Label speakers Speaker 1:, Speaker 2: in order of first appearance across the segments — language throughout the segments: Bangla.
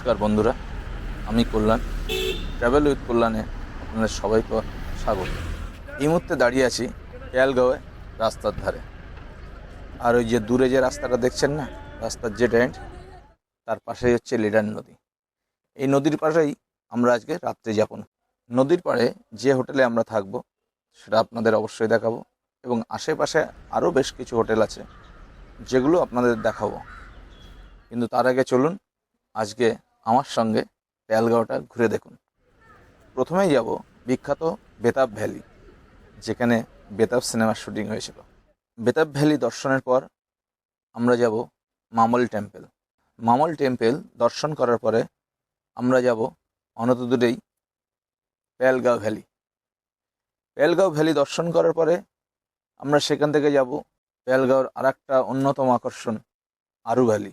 Speaker 1: নমস্কার বন্ধুরা, আমি কল্যাণ, ট্রাভেল উইথ কল্যাণে আপনাদের সবাইকে স্বাগত। এই মুহূর্তে দাঁড়িয়ে আছি পেহেলগাঁওয়ে রাস্তার ধারে। আর ওই যে দূরে যে রাস্তাটা দেখছেন না, রাস্তার যে এন্ড, তার পাশেই হচ্ছে লিডার নদী। এই নদীর পাশেই আমরা আজকে রাত্রি যাপন। নদীর পাড়ে যে হোটেলে আমরা থাকব সেটা আপনাদের অবশ্যই দেখাবো, এবং আশেপাশে আরও বেশ কিছু হোটেল আছে যেগুলো আপনাদের দেখাবো। কিন্তু তার আগে চলুন আজকে আমার সঙ্গে পেহেলগাঁওটা ঘুরে দেখুন। প্রথমেই যাব বিখ্যাত বেতাব ভ্যালি, যেখানে বেতাব সিনেমার শুটিং হয়েছিল। বেতাব ভ্যালি দর্শনের পর আমরা যাব মামল টেম্পল। মামল টেম্পল দর্শন করার পরে আমরা যাব অনত দূরেই পেহেলগাঁও ভ্যালি। পেহেলগাঁও ভ্যালি দর্শন করার পরে আমরা সেখান থেকে যাব পেহেলগাঁওর আরেকটা অন্যতম আকর্ষণ আরু ভ্যালি।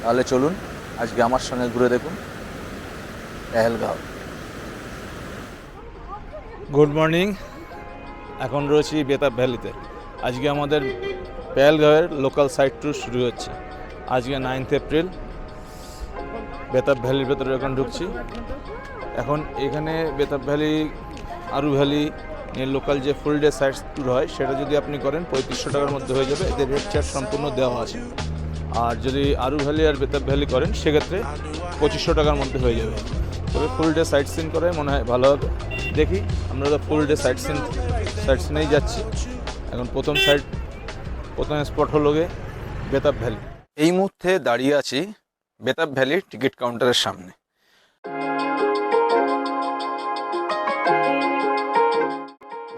Speaker 1: তাহলে চলুন আজকে আমার সঙ্গে ঘুরে দেখুন পেহেলগাঁও। গুড মর্নিং, এখন রয়েছি বেতাব ভ্যালিতে। আজকে আমাদের পেহেলগাঁওয়ের লোকাল সাইট ট্যুর শুরু হচ্ছে। আজকে 9 এপ্রিল। বেতাব ভ্যালির ভেতরে এখন ঢুকছি। এখন এখানে বেতাব ভ্যালি, আরু ভ্যালি এর লোকাল যে ফুল ডে সাইট ট্যুর হয় সেটা যদি আপনি করেন 3500 টাকার মধ্যে হয়ে যাবে। এদের রেট চার্ট সম্পূর্ণ দেওয়া আছে। আর যদি আরু ভ্যালি আর বেতাব ভ্যালি করেন সেক্ষেত্রে 2500 টাকার মধ্যে হয়ে যাবে। তবে ফুল ডে সাইট সিন করে মনে হয় ভালো হবে। দেখি আমরা তো ফুল ডে সাইট সিনেই যাচ্ছি। এখন প্রথম স্পট হলো গিয়ে বেতাব ভ্যালি। এই মুহূর্তে দাঁড়িয়ে আছি বেতাব ভ্যালির টিকিট কাউন্টারের সামনে।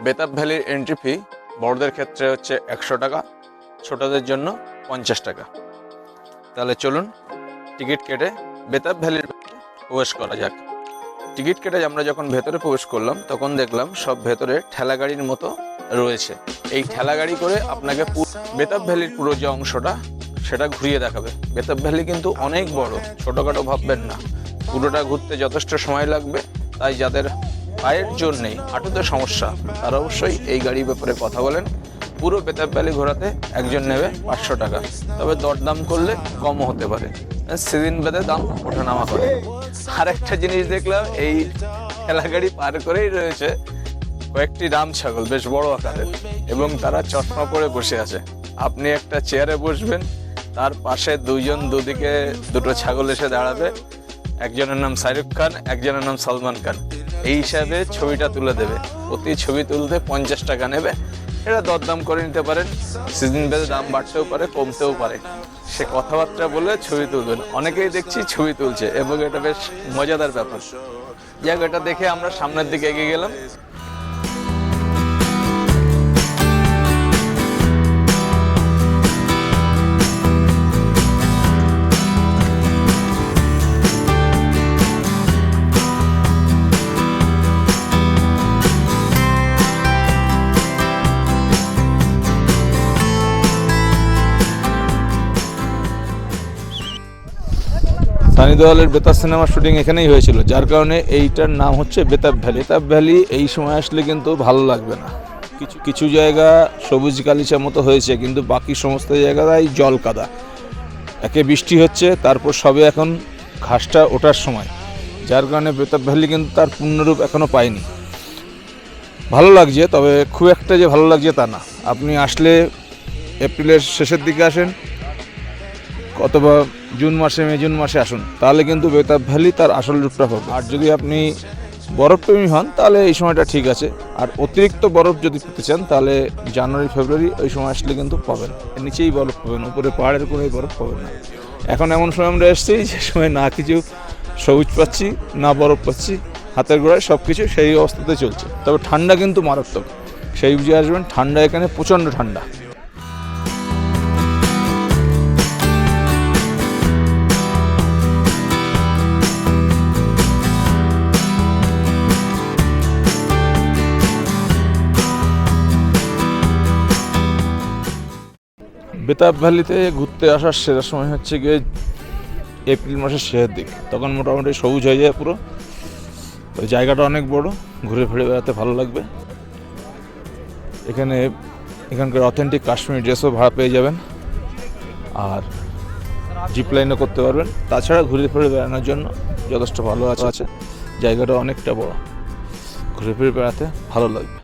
Speaker 1: বেতাব ভ্যালির এন্ট্রি ফি বড়দের ক্ষেত্রে হচ্ছে 100 টাকা, ছোটদের জন্য 50 টাকা। তাহলে চলুন টিকিট কেটে বেতাব ভ্যালির প্রবেশ করা যাক। টিকিট কেটে আমরা যখন ভেতরে প্রবেশ করলাম তখন দেখলাম সব ভেতরে ঠেলা গাড়ির মতো রয়েছে। এই ঠেলা গাড়ি করে আপনাকে বেতাব ভ্যালির পুরো যে অংশটা সেটা ঘুরিয়ে দেখাবে। বেতাব ভ্যালি কিন্তু অনেক বড়, ছোটোখাটো ভাববেন না। পুরোটা ঘুরতে যথেষ্ট সময় লাগবে। তাই যাদের পায়ের জোর নেই, হাঁটুতে সমস্যা, তারা অবশ্যই এই গাড়ির ব্যাপারে কথা বলেন। পুরো বেতাব ভ্যালি ঘোরাতে একজন নেবে 500 টাকা, তবে দরদাম করলে কমও হতে পারে। সিজন ভেদে দাম ওঠানামা করে। আর একটা জিনিস দেখলাম, এই ঠেলা গাড়ি পার করেই রয়েছে কয়েকটি রাম ছাগল, বেশ বড় আকারের, এবং তারা চশমা পরে বসে আছে। আপনি একটা চেয়ারে বসবেন, তার পাশে দুদিকে দুটো ছাগল এসে দাঁড়াবে। একজনের নাম শাহরুখ খান, একজনের নাম সলমান খান। এই হিসাবে ছবিটা তুলে দেবে। প্রতি ছবি তুলতে 50 টাকা নেবে। এটা দরদাম করে নিতে পারেন। সিজন ভেদে দাম বাড়তেও পারে, কমতেও পারে। সে কথাবার্তা বলে ছবি তুলবেন। অনেকেই দেখছি ছবি তুলছে, এবং এটা বেশ মজাদার ব্যাপার। যাক, এটা দেখে আমরা সামনের দিকে এগিয়ে গেলাম। সানি দেওয়ালের বেতাব সিনেমার শুটিং এখানেই হয়েছিল, যার কারণে এইটার নাম হচ্ছে বেতাব ভ্যালি। বেতাব ভ্যালি এই সময় আসলে কিন্তু ভালো লাগবে না। কিছু জায়গা সবুজ গালিচা মতো হয়েছে, কিন্তু বাকি সমস্ত জায়গায় জল কাদা। একে বৃষ্টি হচ্ছে, তারপর সবে এখন ঘাসটা ওঠার সময়, যার কারণে বেতাব ভ্যালি কিন্তু তার পূর্ণরূপ এখনও পায়নি। ভালো লাগছে, তবে খুব একটা যে ভালো লাগছে তা না। আপনি আসলে এপ্রিলের শেষের দিকে আসেন, অথবা মে জুন মাসে আসুন, তাহলে কিন্তু বেতাব ভ্যালি তার আসল রূপটা পাবে। আর যদি আপনি বরফপ্রেমী হন তাহলে এই সময়টা ঠিক আছে। আর অতিরিক্ত বরফ যদি পেতে চান তাহলে জানুয়ারি ফেব্রুয়ারি ওই সময় আসলে কিন্তু পাবেন। নিচেই বরফ পাবেন, উপরে পাহাড়ের কোনোই বরফ পাবেন না। এখন এমন সময় আমরা এসেছি যে সময় না কিছু সবুজ পাচ্ছি, না বরফ পাচ্ছি, হাতের গোড়ায় সব কিছু সেই অবস্থাতে চলছে। তবে ঠান্ডা কিন্তু মারাত্মক, সেই বুঝে আসবেন। ঠান্ডা এখানে প্রচণ্ড ঠান্ডা। বেতাব ভ্যালিতে ঘুরতে আসার সেরা সময় হচ্ছে গিয়ে এপ্রিল মাসের শেষের দিক। তখন মোটামুটি সবুজ হয়ে যায় পুরো। ওই জায়গাটা অনেক বড়, ঘুরে ফিরে বেড়াতে ভালো লাগবে। এখানকার অথেন্টিক কাশ্মীরি ড্রেসও ভাড়া পেয়ে যাবেন। আর জিপ লাইনও করতে পারবেন। তাছাড়া ঘুরে ফিরে বেড়ানোর জন্য যথেষ্ট ভালো আছে, জায়গাটা অনেকটা বড়, ঘুরে ফিরে বেড়াতে ভালো লাগবে।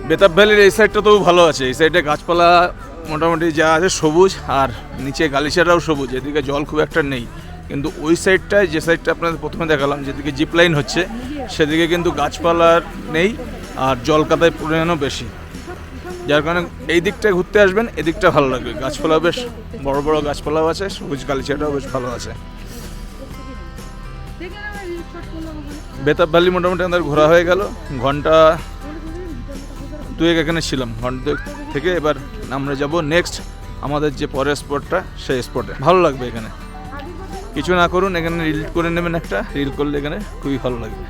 Speaker 1: বেতাব ভ্যালির এই সাইডটা তো ভালো আছে, এই সাইডে গাছপালা মোটামুটি যা আছে সবুজ, আর নিচে গালিচাটাও সবুজ, এদিকে জল খুব একটা নেই। কিন্তু ওই সাইডটায়, যে সাইডটা আপনাদের প্রথমে দেখালাম, যেদিকে জিপ লাইন হচ্ছে, সেদিকে কিন্তু গাছপালার নেই আর জল কাদায় পরিমাণও বেশি, যার কারণে এই দিকটায় ঘুরতে আসবেন, এদিকটা ভালো লাগবে। গাছপালাও বেশ বড় বড় গাছপালাও আছে, সবুজ গালিচাটাও বেশ ভালো আছে। বেতাব ভ্যালি মোটামুটি আমাদের ঘোরা হয়ে গেল, ঘন্টা দুয়েক এখানে ছিলাম, ঘন্টা দুয়েক থেকে এবার আমরা যাব নেক্সট আমাদের যে পরের স্পটটা, সেই স্পটে। ভালো লাগবে এখানে, কিছু না করুন, এখানে রিল করে নেবেন, একটা রিল করলে এখানে খুবই ভালো লাগবে।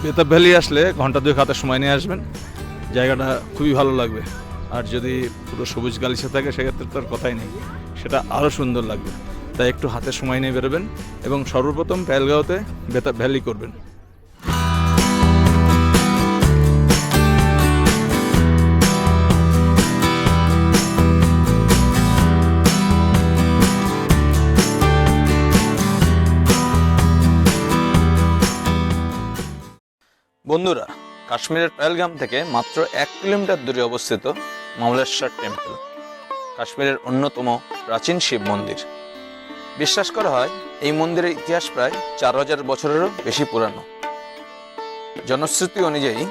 Speaker 1: বেতাব ভ্যালি আসলে ঘন্টা দুয়েক হাতে সময় নিয়ে আসবেন, জায়গাটা খুবই ভালো লাগবে। আর যদি পুরো সবুজ গালিচা থাকে সেক্ষেত্রে তো আর কথাই নেই, সেটা আরও সুন্দর লাগবে। তাই একটু হাতে সময় নিয়ে বেরোবেন এবং সর্বপ্রথম পেহেলগাঁওতে বেতাব ভ্যালি করবেন। বন্ধুরা, কাশ্মীরের পেহেলগাম থেকে মাত্র 1 কিলোমিটার দূরে অবস্থিত মামলেশ্বর টেম্পল কাশ্মীরের অন্যতম প্রাচীন শিব মন্দির। বিশ্বাস করা হয় এই মন্দিরের ইতিহাস প্রায় 4000 বছরেরও বেশি পুরানো। জনশ্রুতি অনুযায়ী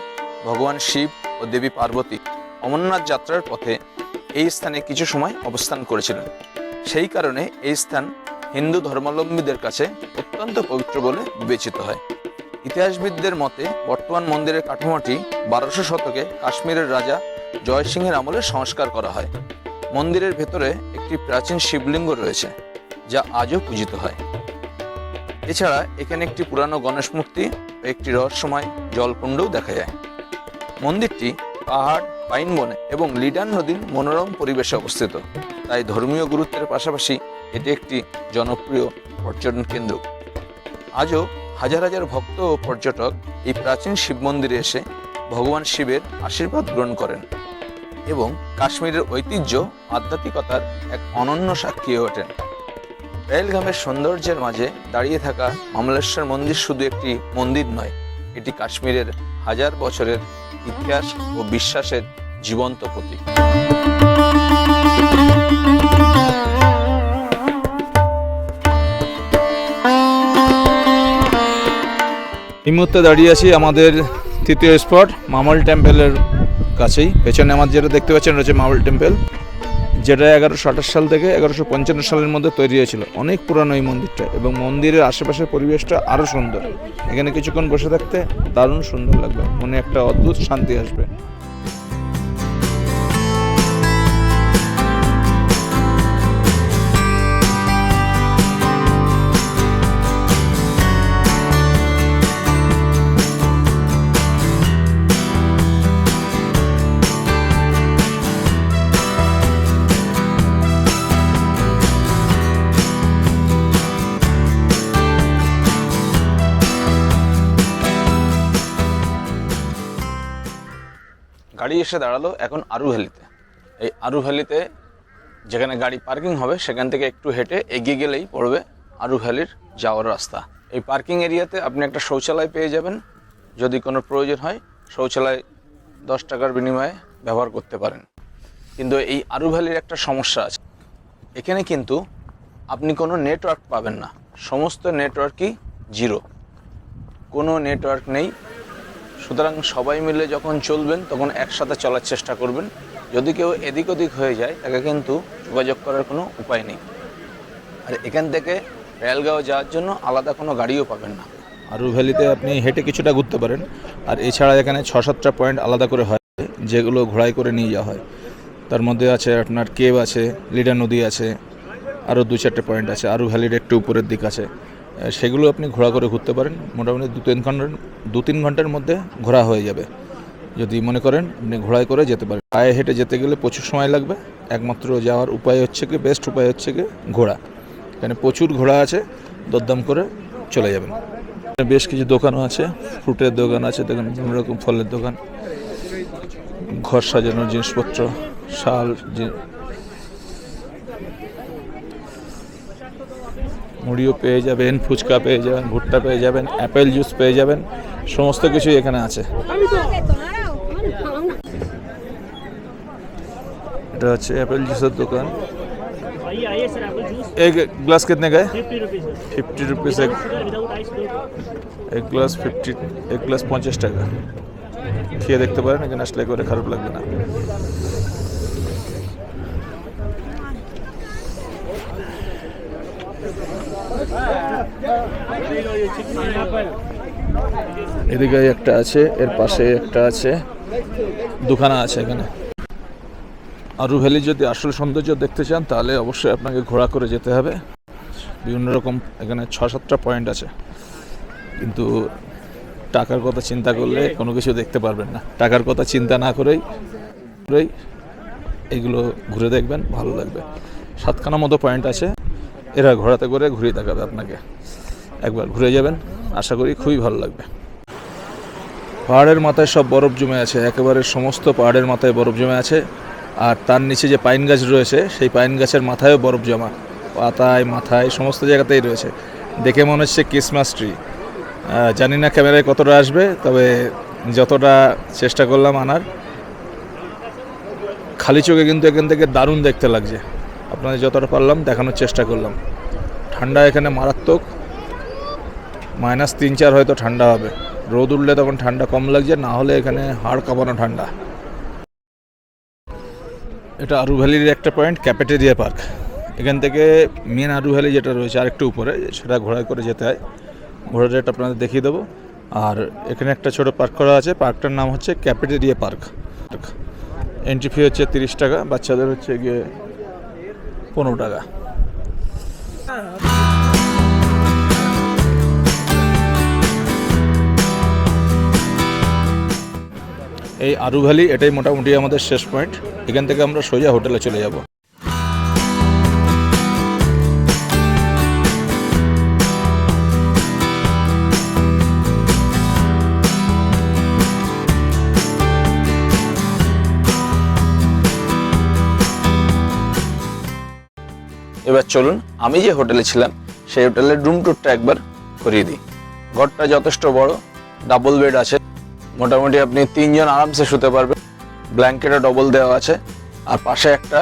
Speaker 1: ভগবান শিব ও দেবী পার্বতী অমরনাথ যাত্রার পথে এই স্থানে কিছু সময় অবস্থান করেছিলেন। সেই কারণে এই স্থান হিন্দু ধর্মাবলম্বীদের কাছে অত্যন্ত পবিত্র বলে বিবেচিত হয়। ইতিহাসবিদদের মতে বর্তমান মন্দিরের কাঠামোটি 1200 শতকে কাশ্মীরের রাজা জয় সিংহের আমলে সংস্কার করা হয়। মন্দিরের ভেতরে একটি প্রাচীন শিবলিঙ্গ রয়েছে, যা আজও পূজিত হয়। এছাড়া এখানে একটি পুরানো গণেশ মূর্তি ও একটি রহস্যময় জলকুণ্ডও দেখা যায়। মন্দিরটি পাহাড়, পাইন বনে এবং লিডার নদীর মনোরম পরিবেশে অবস্থিত, তাই ধর্মীয় গুরুত্বের পাশাপাশি এটি একটি জনপ্রিয় পর্যটন কেন্দ্র। আজও হাজার হাজার ভক্ত ও পর্যটক এই প্রাচীন শিব মন্দিরে এসে ভগবান শিবের আশীর্বাদ গ্রহণ করেন এবং কাশ্মীরের ঐতিহ্য আধ্যাত্মিকতার এক অনন্য সাক্ষী হয়ে ওঠেন। পেহেলগামের সৌন্দর্যের মাঝে দাঁড়িয়ে থাকা মামলেশ্বর মন্দির শুধু একটি মন্দির নয়, এটি কাশ্মীরের হাজার বছরের ইতিহাস ও বিশ্বাসের জীবন্ত প্রতীক। এই মুহূর্তে দাঁড়িয়ে আছি আমাদের তৃতীয় স্পট মামল টেম্পলের কাছেই। পেছনে আমার যেটা দেখতে পাচ্ছেন রয়েছে মামল টেম্পল, যেটা 1128 সাল থেকে 1155 সালের মধ্যে তৈরি হয়েছিল। অনেক পুরানো এই মন্দিরটা, এবং মন্দিরের আশেপাশের পরিবেশটা আরও সুন্দর। এখানে কিছুক্ষণ বসে থাকতে দারুণ সুন্দর লাগবে, মনে একটা অদ্ভুত শান্তি আসবে। গাড়ি এসে দাঁড়ালো এখন আরু ভ্যালিতে। এই আরু ভ্যালিতে যেখানে গাড়ি পার্কিং হবে সেখান থেকে একটু হেঁটে এগিয়ে গেলেই পড়বে আরু ভ্যালির যাওয়ার রাস্তা। এই পার্কিং এরিয়াতে আপনি একটা শৌচালয় পেয়ে যাবেন, যদি কোনো প্রয়োজন হয় শৌচালয় 10 টাকার বিনিময়ে ব্যবহার করতে পারেন। কিন্তু এই আরু ভ্যালির একটা সমস্যা আছে, এখানে কিন্তু আপনি কোনো নেটওয়ার্ক পাবেন না, সমস্ত নেটওয়ার্কই জিরো, কোনো নেটওয়ার্ক নেই। সুতরাং সবাই মিলে যখন চলবেন তখন একসাথে চলার চেষ্টা করবেন। যদি কেউ এদিক ওদিক হয়ে যায় তাকে কিন্তু যোগাযোগ করার কোনো উপায় নেই। আর এখান থেকে পেহেলগাঁও যাওয়ার জন্য আলাদা কোনো গাড়িও পাবেন না,
Speaker 2: আরু ভ্যালিতে আপনি হেঁটে কিছুটা ঘুরতে পারেন, আর এছাড়া এখানে 6-7টা পয়েন্ট আলাদা করে হয় যেগুলো ঘোড়ায় করে নিয়ে যাওয়া হয়। তার মধ্যে আছে আপনার কেভ আছে, লিডার নদী আছে, আরও 2-4টে পয়েন্ট আছে, আরু ভ্যালির একটু উপরের দিক আছে। সেগুলো আপনি ঘোড়া করে ঘুরতে পারেন। মোটামুটি 2-3 ঘন্টার মধ্যে ঘোরা হয়ে যাবে যদি মনে করেন আপনি ঘোড়ায় করে যেতে পারেন। পায়ে হেঁটে যেতে গেলে প্রচুর সময় লাগবে। একমাত্র যাওয়ার উপায় হচ্ছে কি, বেস্ট উপায় হচ্ছে কি ঘোড়া। এখানে প্রচুর ঘোড়া আছে, দরদাম করে চলে যাবেন। বেশ কিছু দোকানও আছে, ফ্রুটের দোকান আছে, দেখুন বিভিন্ন রকম ফলের দোকান, ঘর সাজানোর জিনিসপত্র, শাল, মুড়িও পেয়ে যাবেন, ফুচকা পেয়ে যাবেন, ভুট্টা পেয়ে যাবেন, অ্যাপেল জুস পেয়ে যাবেন, সমস্ত কিছুই এখানে আছে। এটা হচ্ছে অ্যাপেল জুসের দোকান। एक ग्लास कितने का है? 50 रुपीज़ एक ग्लास 50, एक ग्लास 50 টাকা। খেয়ে দেখতে পারেন, এখানে আসলে করে খারাপ লাগবে না। এদিকে একটা আছে, এর পাশে একটা আছে, দুখানা আছে এখানে। আরু ভ্যালি যদি আসল সৌন্দর্য দেখতে চান তাহলে অবশ্যই আপনাকে ঘোড়া করে যেতে হবে। বিভিন্ন রকম এখানে 6-7টা পয়েন্ট আছে, কিন্তু টাকার কথা চিন্তা করলে কোনো কিছু দেখতে পারবেন না। টাকার কথা চিন্তা না করেই এগুলো ঘুরে দেখবেন, ভালো লাগবে। 7খানা মতো পয়েন্ট আছে, এরা ঘোড়াতে করে ঘুরিয়ে দেখাবে আপনাকে। একবার ঘুরে যাবেন, আশা করি খুবই ভালো লাগবে। পাহাড়ের মাথায় সব বরফ জমে আছে, একেবারে সমস্ত পাহাড়ের মাথায় বরফ জমে আছে। আর তার নিচে যে পাইন গাছ রয়েছে, সেই পাইন গাছের মাথায়ও বরফ জমা, পাতায়, মাথায়, সমস্ত জায়গাতেই রয়েছে। দেখে মনে হচ্ছে ক্রিসমাস ট্রি। জানি না ক্যামেরায় কতটা আসবে, তবে যতটা চেষ্টা করলাম আনার, খালি চোখে কিন্তু এখান থেকে দারুণ দেখতে লাগছে। আপনাদের যতটা পারলাম দেখানোর চেষ্টা করলাম। ঠান্ডা এখানে মারাত্মক, -3-4 হয়তো ঠান্ডা হবে। রোদ উঠলে তখন ঠান্ডা কম লাগছে, না হলে এখানে হাড় কাঁপানো ঠান্ডা। এটা আরু ভ্যালির একটা পয়েন্ট, ক্যাফেটেরিয়া পার্ক। এখান থেকে মেন আরু ভ্যালি যেটা রয়েছে আরেকটু উপরে, সেটা ঘোড়ায় করে যেতে হয়। ঘোড়ার রেট আপনাদের দেখিয়ে দেবো। আর এখানে একটা ছোট পার্ক করা আছে, পার্কটার নাম হচ্ছে ক্যাফেটেরিয়া পার্ক। এন্ট্রি ফি হচ্ছে 30 টাকা, বাচ্চাদের হচ্ছে গিয়ে 15 টাকা। এই আরু ভ্যালি এটাই মোটামুটি আমাদের শেষ পয়েন্ট। এখান থেকে আমরা সোজা হোটেলে চলে যাব।
Speaker 1: এবার চলুন আমি যে হোটেলে ছিলাম সেই হোটেলের রুম ট্যুরটা একবার করিয়ে দিই। ঘরটা যথেষ্ট বড়, ডাবল বেড আছে, মোটামুটি আপনি 3 জন আরামসে শুতে পারবেন। ব্ল্যাঙ্কেটও ডবল দেওয়া আছে, আর পাশে একটা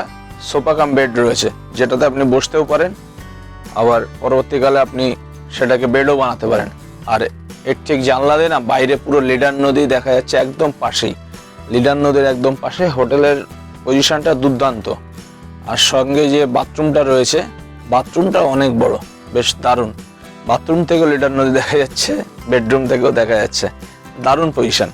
Speaker 1: সোফা কাম বেড রয়েছে, যেটাতে আপনি বসতেও পারেন, আবার পরবর্তীকালে আপনি সেটাকে বেডও বানাতে পারেন। আর এর ঠিক জানলা দিয়ে না বাইরে পুরো লিডার নদী দেখা যাচ্ছে, একদম পাশেই, লিডার নদীর একদম পাশে। হোটেলের পজিশনটা দুর্দান্ত। আর সঙ্গে যে বাথরুমটা রয়েছে, বাথরুমটা অনেক বড়, বেশ দারুণ। বাথরুম থেকেও লিডার নদী দেখা যাচ্ছে, বেডরুম থেকেও দেখা যাচ্ছে, দারুণ পজিশন।